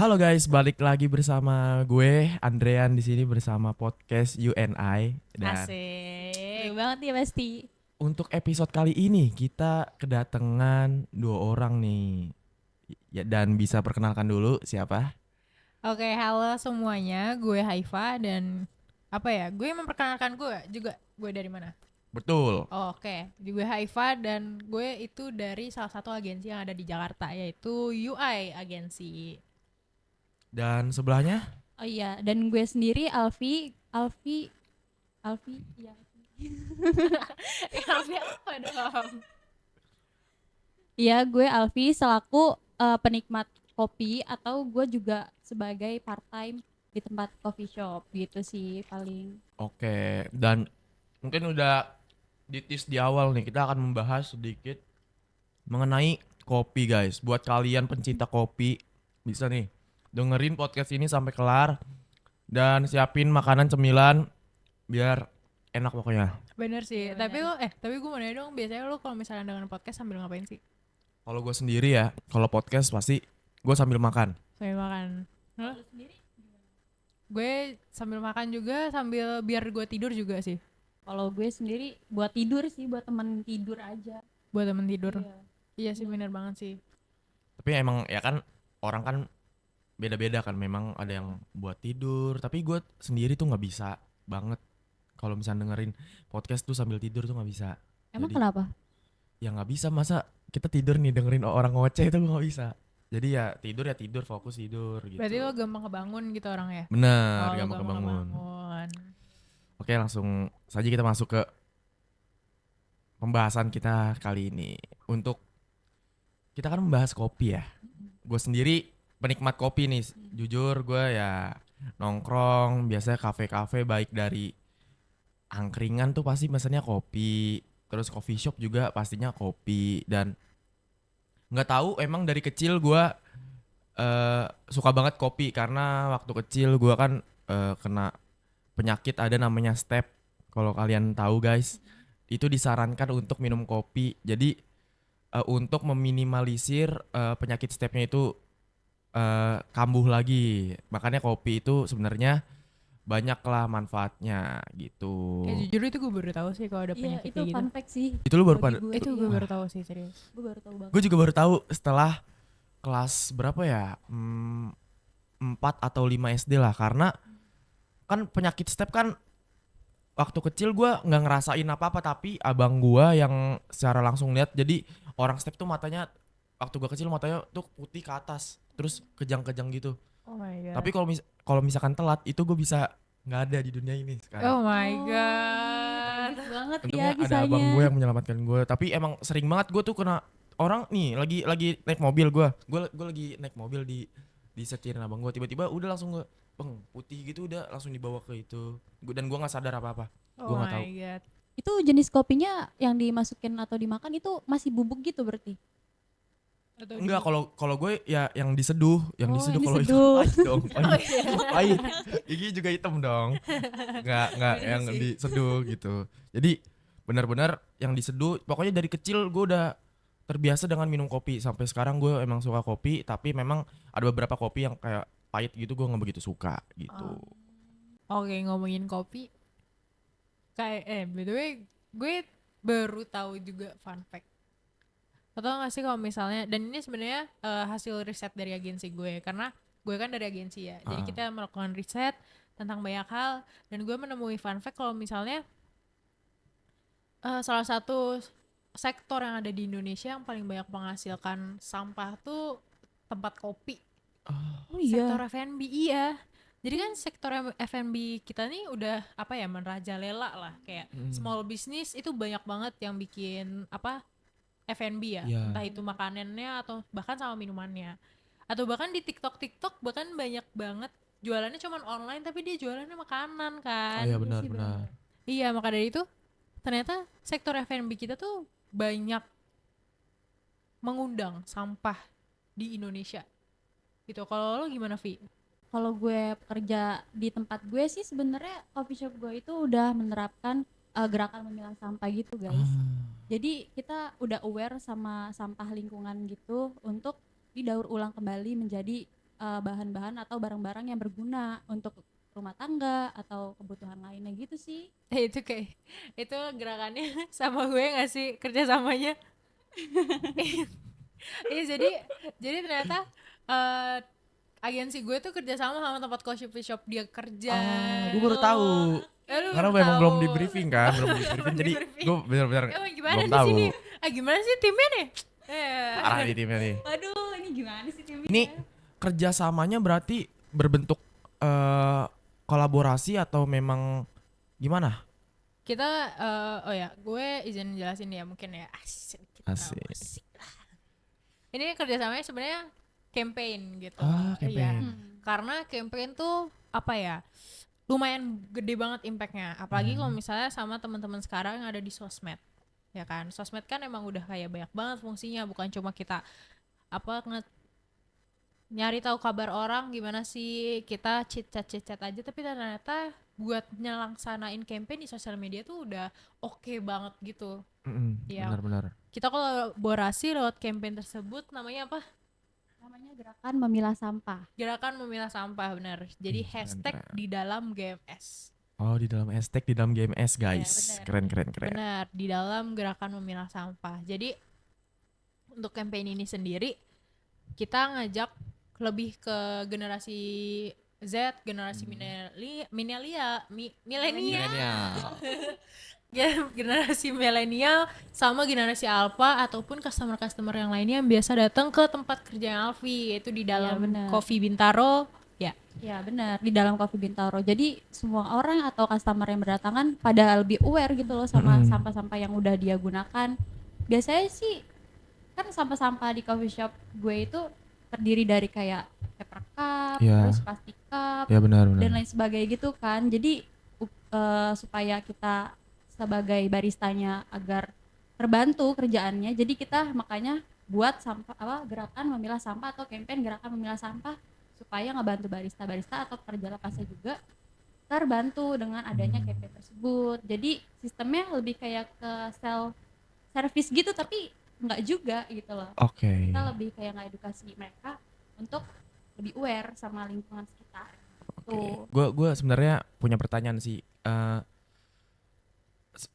Halo guys, balik lagi bersama gue Andrean di sini bersama podcast UNI dan Asik banget ya pasti. untuk episode kali ini kita kedatangan dua orang nih. Ya, dan bisa perkenalkan dulu siapa? Oke, halo semuanya, gue Haifa dan apa ya? Gue memperkenalkan gue juga. Gue dari mana? Betul. Oh, oke, gue Haifa dan gue itu dari salah satu agensi yang ada di Jakarta yaitu UI agensi. Dan sebelahnya Oh iya, dan gue sendiri Alfi, ya. Alfi apa dong? Iya, gue Alfi selaku penikmat kopi atau gue juga sebagai part time di tempat coffee shop gitu sih paling. oke, dan mungkin udah ditis di awal nih kita akan membahas sedikit mengenai kopi guys. Buat kalian pencinta kopi bisa nih dengerin podcast ini sampai kelar dan siapin makanan cemilan biar enak pokoknya. Bener sih, Iya, bener. tapi gue mau nanya dong, biasanya lo kalau misalnya dengan podcast sambil ngapain sih? Kalau gue sendiri ya, kalau podcast pasti gue sambil makan. Sambil makan. Lo? Lu sendiri? Gue sambil makan juga, sambil biar gue tidur juga sih. Kalau gue sendiri buat tidur sih, buat temen tidur aja. Buat temen tidur. Iya. Iya sih, bener banget sih. Tapi emang ya kan orang kan beda-beda kan. Memang ada yang buat tidur. Tapi gue sendiri tuh nggak bisa banget kalau misalnya dengerin podcast tuh sambil tidur tuh nggak bisa. Emang Jadi kenapa? ya nggak bisa, masa kita tidur nih dengerin orang ngoceh itu gue nggak bisa. Jadi ya tidur fokus tidur gitu. Berarti lo gampang kebangun gitu orang ya? Bener, Oh, lo gampang kebangun. kebangun. Oke, langsung saja kita masuk ke pembahasan kita kali ini. Untuk kita kan membahas kopi ya. Gue sendiri penikmat kopi nih. Jujur gue ya nongkrong biasanya kafe-kafe baik dari angkringan tuh pasti pesannya kopi. Terus coffee shop juga pastinya kopi dan nggak tahu emang dari kecil gue suka banget kopi karena waktu kecil gue kan kena penyakit ada namanya step. Kalau kalian tahu guys, itu disarankan untuk minum kopi. Jadi untuk meminimalisir penyakit stepnya itu kambuh lagi. Makanya kopi itu sebenarnya banyaklah manfaatnya gitu. Jujur itu gue baru tahu sih kalau ada Iya, penyakit itu kayak gitu. fun fact sih. Itu lu baru Bagi pada gue, Itu iya. gue baru tahu sih, serius. Gue baru tahu banget. gue juga baru tahu setelah kelas berapa ya? 4 atau 5 SD lah karena kan penyakit step kan waktu kecil gue nggak ngerasain apa-apa tapi abang gue yang secara langsung lihat jadi orang step tuh matanya waktu gue kecil matanya tuh putih ke atas terus kejang-kejang gitu. Oh my god. Tapi kalau misalkan telat itu gue bisa nggak ada di dunia ini sekarang. Oh my Oh, god. tragis banget Untungnya ya ada kisahnya. abang gue yang menyelamatkan gue. Tapi emang sering banget gue tuh kena orang nih lagi naik mobil gue lagi naik mobil di setirin abang gue tiba-tiba udah langsung gue bang putih gitu udah langsung dibawa ke itu dan gue nggak sadar apa-apa. Oh Gue nggak my tahu. god. Itu jenis kopinya yang dimasukin atau dimakan itu masih bubuk gitu berarti? Atau Enggak, kalau gue ya yang diseduh, yang Oh, diseduh yang kalau itu diseduh. pahit dong, Oh pahit. iya. Pahit. Gigi juga hitam dong. Enggak Bener yang sih. diseduh gitu. Jadi benar-benar yang diseduh, pokoknya dari kecil gue udah terbiasa dengan minum kopi. Sampai sekarang gue emang suka kopi, tapi memang ada beberapa kopi yang kayak pahit gitu gue nggak begitu suka gitu. Oke, ngomongin kopi. By the way, gue baru tahu juga fun fact. Atau nggak sih kalau misalnya, dan ini sebenarnya hasil riset dari agensi gue, karena gue kan dari agensi ya, jadi Ah. kita melakukan riset tentang banyak hal, dan gue menemui fun fact kalau misalnya salah satu sektor yang ada di Indonesia yang paling banyak menghasilkan sampah tuh tempat kopi. Oh Sektor iya. F&B, iya. Jadi kan sektor F&B kita nih udah apa ya, merajalela lah, kayak small business itu banyak banget yang bikin apa F&B ya, Iya. entah itu makanannya atau bahkan sama minumannya, atau bahkan di TikTok banyak banget jualannya cuman online tapi dia jualannya makanan Oh kan. iya Iya benar sih, benar. Iya, maka dari itu ternyata sektor F&B kita tuh banyak mengundang sampah di Indonesia gitu. Kalau lo gimana, Vi? Kalau gue kerja di tempat gue sih sebenarnya coffee shop gue itu udah menerapkan gerakan memilah sampah gitu guys. Jadi kita udah aware sama sampah lingkungan gitu untuk didaur ulang kembali menjadi bahan-bahan atau barang-barang yang berguna untuk rumah tangga atau kebutuhan lainnya gitu sih. Itu kayak itu gerakannya sama gue nggak sih kerjasamanya? Iya jadi ternyata eh, agensi gue tuh kerjasama sama tempat coffee shop dia kerja. Gue baru tahu. Lu Karena baru memang belum tahu. di briefing kan, belum di briefing. Jadi gue bener-bener Emang gimana belum di tahu. sini? Gimana sih timnya nih? Parah nih timnya nih. Waduh, ini gimana sih timnya? Ini kerjasamanya berarti berbentuk kolaborasi atau memang gimana? Kita oh ya, gue izin jelasin ya mungkin ya. Sedikit Asik. promosi lah. Ini kerjasamanya sebenarnya campaign gitu. Ah, campaign. Iya. Karena campaign tuh apa ya? Lumayan gede banget impactnya. Apalagi kalau misalnya sama teman-teman sekarang yang ada di sosmed. Ya kan? Sosmed kan emang udah kayak banyak banget fungsinya, bukan cuma kita apa nyari tahu kabar orang gimana sih, kita chit chat aja, tapi ternyata buat nyelaksanain campaign di sosial media tuh udah oke banget gitu. Iya. Benar-benar. Kita kolaborasi lewat campaign tersebut, namanya apa? Namanya gerakan memilah sampah. Gerakan memilah sampah, benar. Jadi hashtag keren. di dalam GMS. Oh, di dalam hashtag di dalam GMS guys. benar. Keren. Benar, di dalam gerakan memilah sampah. Jadi untuk campaign ini sendiri kita ngajak lebih ke generasi Z, generasi milenial, generasi milenial sama generasi alpha ataupun customer yang lainnya yang biasa datang ke tempat kerja Alfi, yaitu di dalam benar. Coffee Bintaro. Ya benar, di dalam Coffee Bintaro. Jadi semua orang atau customer yang berdatangan pada lebih aware gitu loh sama sampah-sampah yang udah dia gunakan. Biasanya sih kan sampah-sampah di coffee shop gue itu terdiri dari kayak paper cup, Ya. terus plastik cup, Ya benar. dan lain sebagainya gitu kan. Jadi supaya kita sebagai baristanya agar terbantu kerjaannya, jadi kita makanya buat gerakan memilah sampah atau campaign gerakan memilah sampah supaya ngebantu barista-barista atau pekerja lepasnya juga terbantu dengan adanya campaign tersebut. Jadi sistemnya lebih kayak ke self service gitu, tapi enggak juga gitu loh. Oke. Kita lebih kayak ngedukasi mereka untuk lebih aware sama lingkungan sekitar. Tuh. Gue sebenarnya punya pertanyaan sih.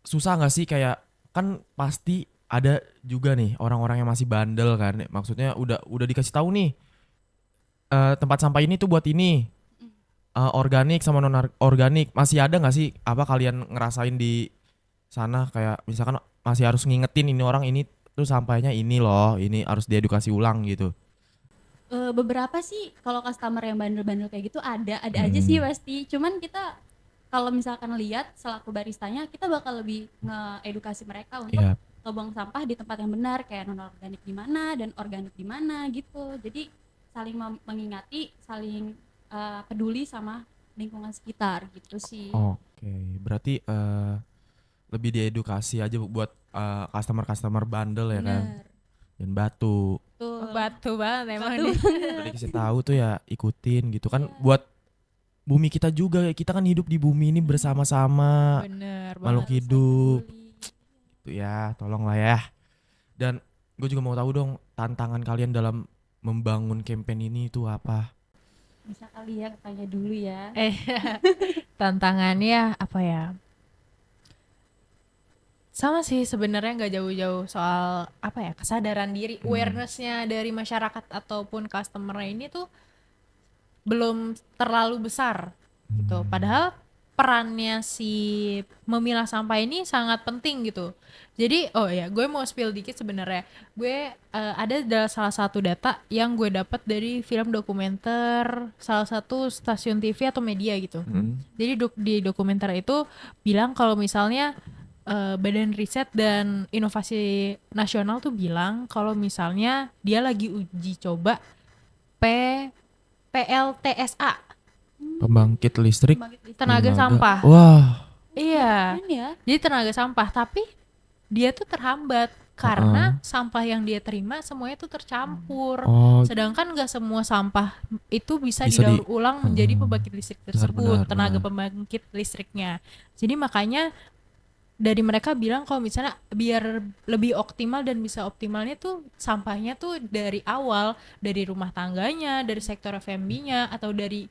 Susah nggak sih, kayak kan pasti ada juga nih orang-orang yang masih bandel kan. Maksudnya udah dikasih tahu nih tempat sampah ini tuh buat ini. Organik sama non organik, masih ada nggak sih apa kalian ngerasain di sana, kayak misalkan masih harus ngingetin ini orang ini tuh sampahnya ini loh, ini harus diedukasi ulang gitu? Beberapa sih kalau customer yang bandel-bandel kayak gitu ada aja sih pasti. Cuman kita kalau misalkan lihat selaku baristanya, kita bakal lebih ngeedukasi mereka untuk ngebuang sampah di tempat yang benar, kayak non organik di mana dan organik di mana gitu. Jadi saling mengingati, saling peduli sama lingkungan sekitar gitu sih. Oke, berarti lebih diedukasi aja buat customer bandel ya kan. Dan batu. Batu banget emang nih. Udah dikasih tahu tuh ya ikutin gitu kan, buat bumi kita juga. Kita kan hidup di bumi ini bersama-sama. Bener Makhluk banget. hidup. Gitu ya, tolonglah ya. Dan gue juga mau tahu dong tantangan kalian dalam membangun campaign ini itu apa? Bisa kali ya tanya dulu ya. Tantangannya apa ya? Sama sih sebenarnya, nggak jauh-jauh soal apa ya, kesadaran diri, awarenessnya dari masyarakat ataupun customer ini tuh belum terlalu besar gitu. Padahal perannya si memilah sampah ini sangat penting gitu. Jadi gue mau spill dikit sebenarnya. Gue ada salah satu data yang gue dapat dari film dokumenter salah satu stasiun TV atau media gitu. Jadi di dokumenter itu bilang kalau misalnya Badan Riset dan Inovasi Nasional tuh bilang kalau misalnya dia lagi uji coba PLTSA, pembangkit listrik tenaga sampah. Wah. Iya. Ya. Jadi tenaga sampah, tapi dia tuh terhambat karena sampah yang dia terima semuanya tuh tercampur. Sedangkan nggak semua sampah itu bisa didaur ulang menjadi pembangkit listrik tersebut, tenaga pembangkit listriknya. Jadi makanya dari mereka bilang kalau misalnya biar lebih optimal dan bisa optimalnya tuh sampahnya tuh dari awal, dari rumah tangganya, dari sektor F&B-nya atau dari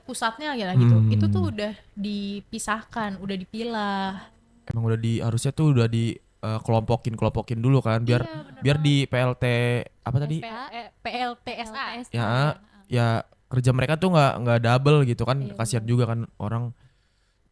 pusatnya ya gitu. Itu tuh udah dipisahkan, udah dipilah. Emang udah di harusnya tuh udah di kelompokin dulu kan biar Iya, bener biar banget. di PLT apa tadi PLTSA. ya Heeh. ya kerja mereka tuh nggak double gitu kan, Iya, kasihan benar. juga kan orang,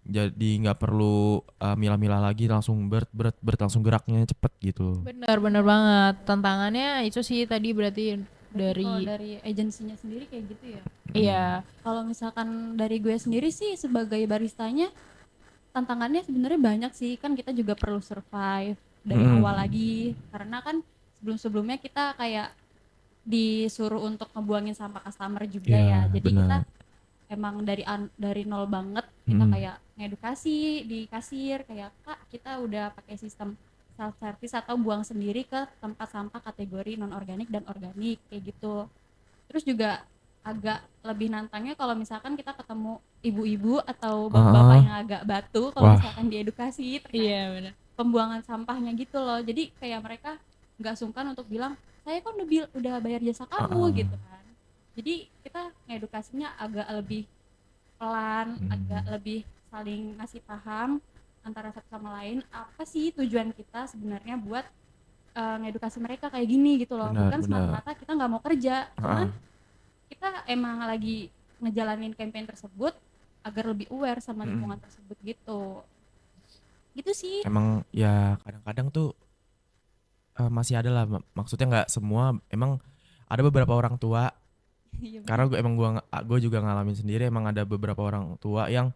jadi nggak perlu milah-milah lagi, langsung berat berat berat langsung geraknya cepet gitu. Bener banget. Tantangannya itu sih tadi berarti Berarti kalau dari dari agensinya sendiri kayak gitu ya. iya, Kalau misalkan dari gue sendiri sih sebagai baristanya, tantangannya sebenarnya banyak sih. Kan kita juga perlu survive dari awal lagi, karena kan sebelum-sebelumnya kita kayak disuruh untuk ngebuangin sampah customer juga Iya ya. Jadi kita benar. emang dari nol banget, kita kayak ngedukasi di kasir kayak, Kak, kita udah pakai sistem self service atau buang sendiri ke tempat sampah kategori non organik dan organik kayak gitu. Terus juga agak lebih nantangnya kalau misalkan kita ketemu ibu-ibu atau bapak-bapak Heeh. yang agak batu kalau Wah, misalkan diedukasi terkait iya bener. pembuangan sampahnya gitu loh. Jadi kayak mereka nggak sungkan untuk bilang, saya kan udah bayar jasa kamu heeh. gitu kan. Jadi kita ngedukasinya agak lebih pelan, agak lebih saling ngasih paham antara satu sama lain apa sih tujuan kita sebenarnya buat ngedukasi mereka kayak gini gitu loh. Benar Bukan benar. semata-mata kita nggak mau kerja, Heeh. cuman kita emang lagi ngejalanin campaign tersebut agar lebih aware sama lingkungan tersebut gitu. Gitu sih. Emang ya kadang-kadang tuh masih ada lah, maksudnya nggak semua, emang ada beberapa orang tua, Iya karena benar. gue juga ngalamin sendiri, emang ada beberapa orang tua yang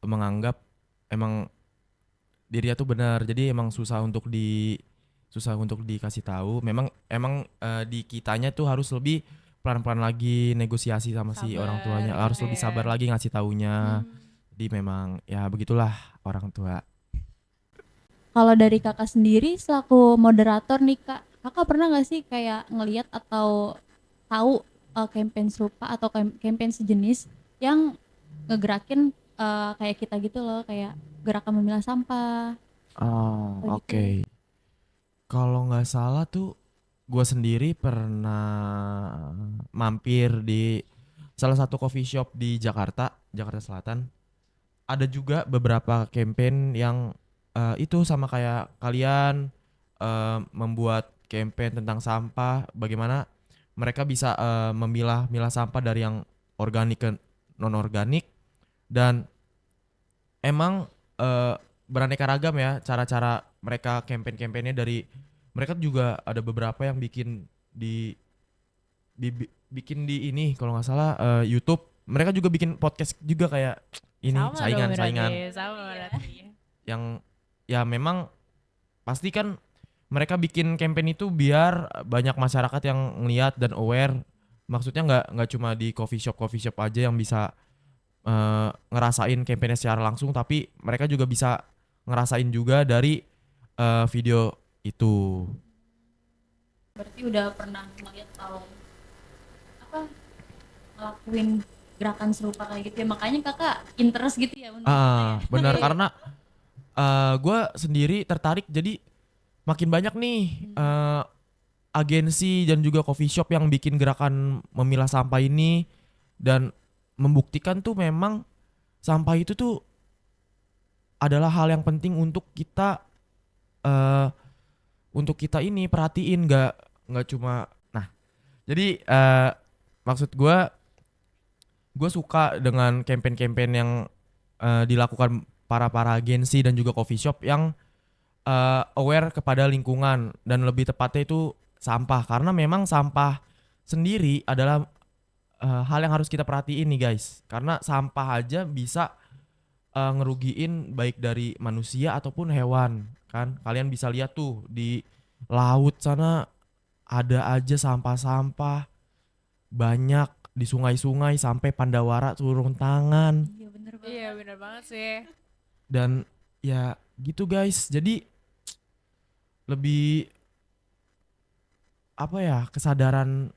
menganggap emang dirinya tuh benar, jadi emang susah untuk dikasih tahu, memang emang di kitanya tuh harus lebih pelan-pelan lagi negosiasi sama si orang Sabar tuanya, harus gitu lebih sabar ya. lagi ngasih taunya, Hmm. jadi memang ya begitulah orang tua. Kalau dari kakak sendiri selaku moderator nih kak, kakak pernah nggak sih kayak ngelihat atau tahu campaign serupa atau campaign sejenis yang ngegerakin kayak kita gitu loh, kayak gerakan memilah sampah Oh, atau gitu. oke. Kalau nggak salah tuh gue sendiri pernah mampir di salah satu coffee shop di Jakarta, Jakarta Selatan. Ada juga beberapa campaign yang itu sama kayak kalian, membuat campaign tentang sampah, bagaimana mereka bisa memilah-milah sampah dari yang organik ke non organik, dan emang beraneka ragam ya cara-cara mereka campaign-campaignnya. Dari mereka juga ada beberapa yang bikin bikin di ini kalau nggak salah YouTube. Mereka juga bikin podcast juga kayak ini Sama dong saingan-saingan berarti, sama berarti. yang ya memang pasti kan mereka bikin campaign itu biar banyak masyarakat yang ngeliat dan aware. Maksudnya nggak cuma di coffee shop aja yang bisa ngerasain campaignnya secara langsung, tapi mereka juga bisa ngerasain juga dari video itu. Berarti udah pernah ngeliat atau apa ngelakuin gerakan serupa kayak gitu ya, makanya kakak interest gitu ya untuk itu ya. Benar, Iya. karena gue sendiri tertarik, jadi makin banyak nih agensi dan juga coffee shop yang bikin gerakan memilah sampah ini, dan membuktikan tuh memang sampah itu tuh adalah hal yang penting eh untuk kita ini perhatiin, nggak cuma. Nah, jadi maksud gue suka dengan campaign-campaign yang dilakukan para para agensi dan juga coffee shop yang aware kepada lingkungan, dan lebih tepatnya itu sampah, karena memang sampah sendiri adalah hal yang harus kita perhatiin nih guys, karena sampah aja bisa ngerugiin baik dari manusia ataupun hewan kan. Kalian bisa lihat tuh di laut sana ada aja sampah-sampah banyak, di sungai-sungai sampai Pandawara turun tangan. Iya bener Iya banget. bener banget sih. Dan ya gitu guys, jadi lebih apa ya, kesadaran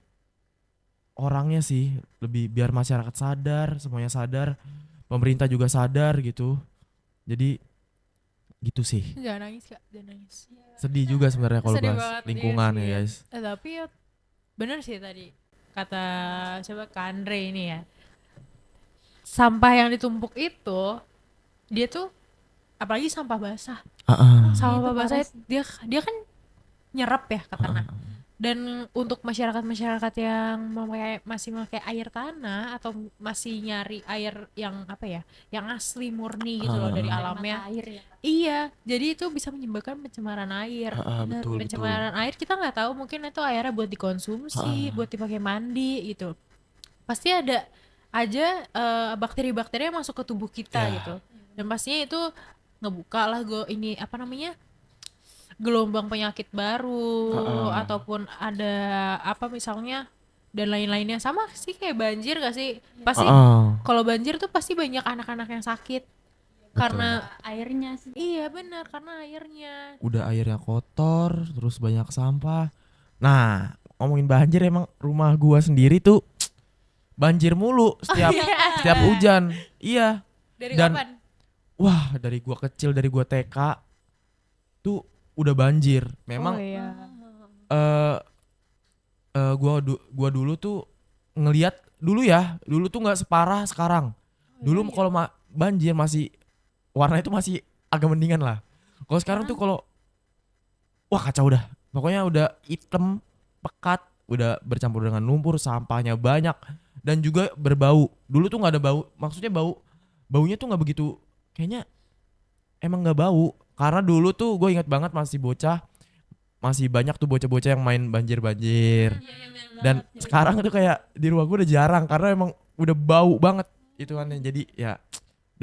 orangnya sih, lebih biar masyarakat sadar, semuanya sadar, pemerintah juga sadar gitu. Jadi gitu sih. Jangan nangis Kak, jangan nangis. Sedih juga sebenarnya kalau Sedih bahas banget, iya lingkungan sih. ya guys. Tapi ya bener sih tadi kata siapa Kak Andre ini ya. Sampah yang ditumpuk itu dia tuh apalagi sampah basah. Ah, Sampah itu basah parah sih. dia kan nyerap ya ke tanah. Dan untuk masyarakat-masyarakat yang masih memakai air tanah atau masih nyari air yang apa ya, yang asli murni gitu loh dari Air alamnya. mata air ya Kak. Iya, jadi itu bisa menyebabkan pencemaran air. Benar. betul betul. Pencemaran air kita nggak tahu, mungkin itu airnya buat dikonsumsi, buat dipakai mandi gitu. Pasti ada aja bakteri-bakteri yang masuk ke tubuh kita Ya. gitu. Dan pastinya itu ngebuka lah ini apa namanya, gelombang penyakit baru ataupun ada apa misalnya dan lain-lainnya. Sama sih kayak banjir gak sih? Pasti kalau banjir tuh pasti banyak anak-anak yang sakit karena Airnya sih. iya benar karena airnya. Udah airnya kotor, terus banyak sampah. Nah, ngomongin banjir emang rumah gua sendiri tuh banjir mulu setiap hujan. Iya. Dari Dan kapan? wah, dari gua kecil, dari gua TK tuh udah banjir. Memang Oh iya. eh gua dulu tuh ngelihat dulu tuh nggak separah sekarang. Dulu kalau banjir masih warna itu masih agak mendingan lah. Kalau sekarang tuh kalau wah kacau dah. Pokoknya udah hitam, pekat, udah bercampur dengan lumpur, sampahnya banyak dan juga berbau. Dulu tuh nggak ada bau, maksudnya baunya tuh nggak begitu, kayaknya emang nggak bau. Karena dulu tuh gue ingat banget masih bocah, masih banyak tuh bocah-bocah yang main banjir-banjir. Dan sekarang tuh kayak di rumah gue udah jarang karena emang udah bau banget itu kan. Jadi ya,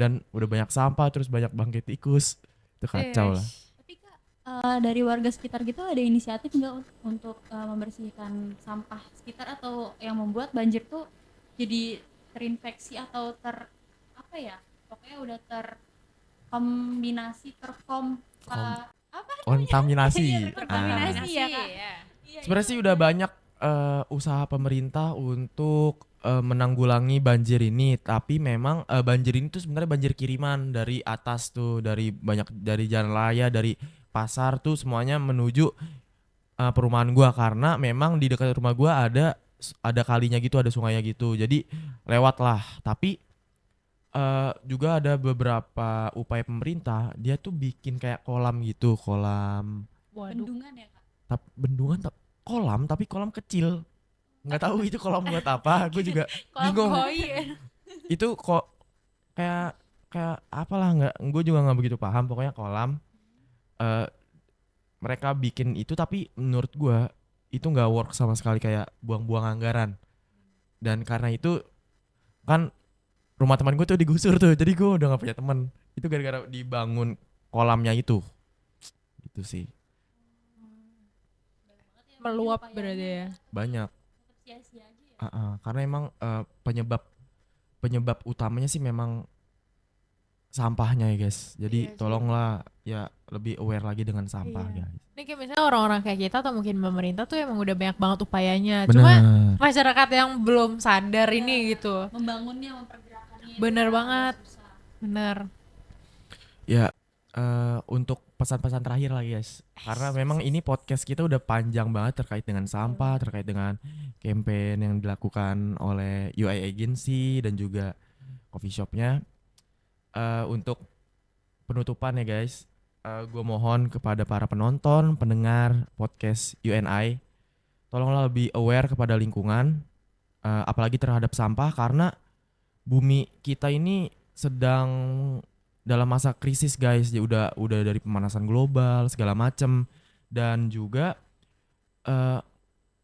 dan udah banyak sampah, terus banyak bangkai tikus, itu kacau lah. Tapi Kak, dari warga sekitar gitu ada inisiatif nggak untuk membersihkan sampah sekitar atau yang membuat banjir tuh jadi terinfeksi atau apa ya, pokoknya udah terkombinasi Kontaminasi. Terkontaminasi ya Kak. Iya, Sebenarnya itu. sih udah banyak usaha pemerintah untuk menanggulangi banjir ini, tapi memang banjir ini tuh sebenarnya banjir kiriman dari atas tuh, dari jalan raya, dari pasar tuh semuanya menuju perumahan gua karena memang di dekat rumah gua ada kalinya gitu, ada sungainya gitu. Jadi lewat lah. Tapi juga ada beberapa upaya pemerintah, dia tuh bikin kayak kolam gitu, kolam Waduh. Bendungan ya Kak. bendungan kolam tapi kolam kecil. Nggak tahu itu kolam buat apa, gue juga bingung. Itu kok kayak kayak apalah, nggak, gue juga nggak begitu paham. Pokoknya kolam eh mereka bikin itu, tapi menurut gue itu nggak work sama sekali, kayak buang-buang anggaran. Dan karena itu kan rumah teman gue tuh digusur tuh, jadi gue udah nggak punya teman. Itu gara-gara dibangun kolamnya itu, gitu sih. Meluap berarti ya. Banyak. Tetap sia-sia aja ya. Karena emang penyebab utamanya sih memang sampahnya ya guys. Jadi Iya sih. tolonglah ya lebih aware lagi dengan sampah Iya. guys. Ini kayak misalnya orang-orang kayak kita atau mungkin pemerintah tuh emang udah banyak banget upayanya. Cuma Bener. masyarakat yang belum sadar ini gitu. Membangunnya, mempergerakannya itu Bener agak banget. susah. Bener. Ya untuk pesan-pesan terakhir lah guys. Karena memang ini podcast kita udah panjang banget terkait dengan sampah, terkait dengan campaign yang dilakukan oleh UI Agency dan juga coffee shopnya. Untuk penutupan ya guys, gue mohon kepada para penonton, pendengar podcast UNI, tolonglah lebih aware kepada lingkungan, apalagi terhadap sampah, karena bumi kita ini sedang dalam masa krisis guys. Ya udah dari pemanasan global segala macem, dan juga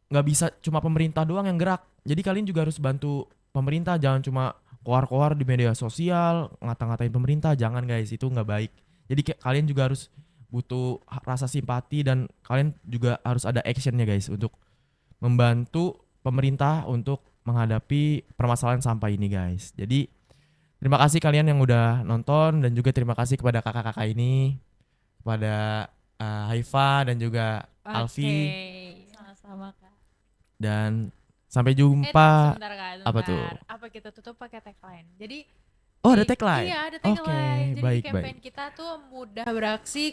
nggak bisa cuma pemerintah doang yang gerak. Jadi kalian juga harus bantu pemerintah, jangan cuma koar-koar di media sosial ngata-ngatain pemerintah, jangan guys, itu nggak baik. Jadi kalian juga harus butuh rasa simpati, dan kalian juga harus ada actionnya guys untuk membantu pemerintah untuk menghadapi permasalahan sampah ini guys. Jadi terima kasih kalian yang udah nonton, dan juga terima kasih kepada kakak-kakak ini, kepada Haifa dan juga Alfi, Sama-sama Kak. dan sampai jumpa. Sebentar Kak, Apa sebentar. tuh? Apa kita tutup pakai tagline. Jadi Oh, ada tagline. Iya, ada Oke, tagline. Jadi baik, campaign kita tuh mudah beraksi,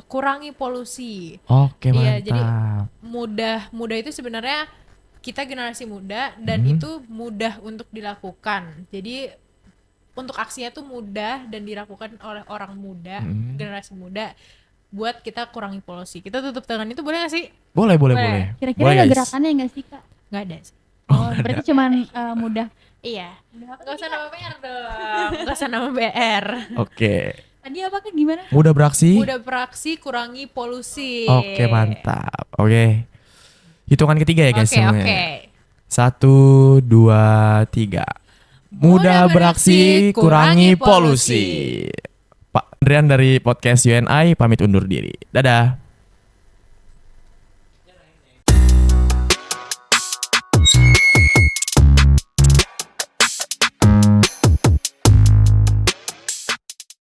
kurangi polusi. Oke, Iya, mantap. jadi mudah itu sebenarnya kita generasi muda dan Hmm. itu mudah untuk dilakukan. Jadi untuk aksinya tuh mudah dan dilakukan oleh orang muda, Hmm. generasi muda, buat kita kurangi polusi. Kita tutup tangan itu boleh gak sih? Boleh. Boleh. Kira-kira Boleh, ada guys. gerakannya nggak sih Kak? Nggak ada sih. Oh, berarti cuman mudah. Iya. Mudah apa Gak tadi, usah Kak? nama BR dong. Gak usah nama BR. Oke. Tadi apa Kak, gimana? Mudah beraksi. Mudah beraksi, kurangi polusi. Oke, mantap. Oke. Hitungan ketiga ya, guys. Oke, semuanya. oke. 1, 2, 3. Mudah beraksi, kurangi polusi. Pak Andrian dari podcast UNI pamit undur diri. Dadah.